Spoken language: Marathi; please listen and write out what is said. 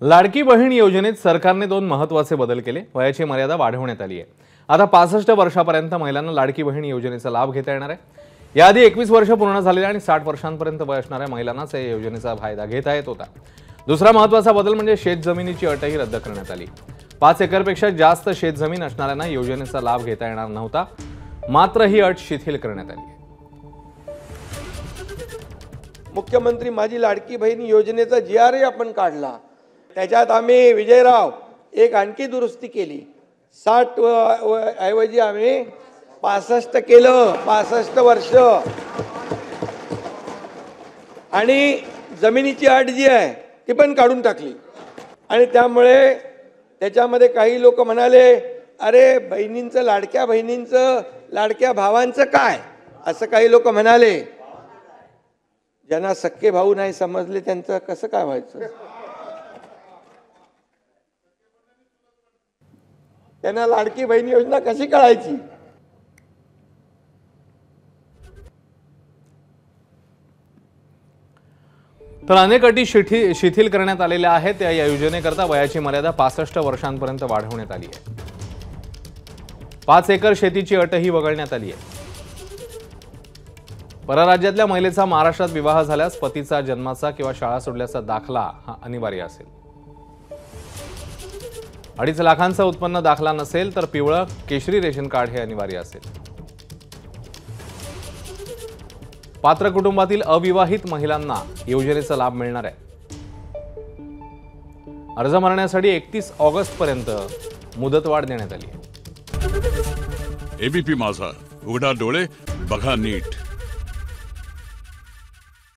लाडकी बहीण योजनेत सरकारने 2 महत्त्वाचे बदल केले। वयाची मर्यादा वाढवण्यात आली आहे। आता 65 वर्षापर्यंत महिलांना लाडकी बहीण योजनेचा लाभ घेता येणार आहे। याआधी 21 वर्ष पूर्ण झालेल्या आणि 60 वर्षांपर्यंत वय असणाऱ्या महिलांनाच या योजनेचा फायदा घेता येत होता। दुसरा महत्त्वाचा बदल म्हणजे शेतजमिनीची अटही रद्द करण्यात आली। 5 एकरपेक्षा जास्त शेतजमीन असणाऱ्यांना योजनेचा लाभ घेता येणार नव्हता, मात्र ही अट शिथिल करण्यात आली आहे। मुख्यमंत्री माझी लाडकी बहीण योजनेचा GRA आपण काढला। त्याच्यात आम्ही विजयराव एक आणखी दुरुस्ती केली। 60 ऐवजी आम्ही 65 केलं, 65 वर्ष। आणि जमिनीची अट जी आहे ती पण काढून टाकली। आणि त्यामुळे त्याच्यामध्ये काही लोक म्हणाले, अरे बहिणींचं, लाडक्या बहिणींचं, लाडक्या भावांचं काय, असं काही लोक म्हणाले। ज्यांना सख्खे भाऊ नाही समजले त्यांचं कसं काय व्हायचं? त्यांना लाडकी बहीण योजना कशी कळायची? तर अनेक अटी शिथिल करण्यात आलेल्या आहेत। या योजनेकरता वयाची मर्यादा 65 वर्षांपर्यंत वाढवण्यात आली आहे। 5 एकर शेतीची अटही वगळण्यात आली आहे। परराज्यातल्या महिलेचा महाराष्ट्रात विवाह झाल्यास पतीचा जन्माचा किंवा शाळा सोडल्याचा दाखला हा अनिवार्य असेल। 2.5 लाखांचा उत्पन्न दाखला नसेल तर पिवळं केशरी रेशन कार्ड हे अनिवार्य असेल। पात्र कुटुंबातील अविवाहित महिलांना योजनेचा लाभ मिळणार आहे। अर्ज भरण्यासाठी 31 ऑगस्ट पर्यंत मुदतवाढ देण्यात आली आहे। एबीपी माझा, उघडा डोळे बघा नीट।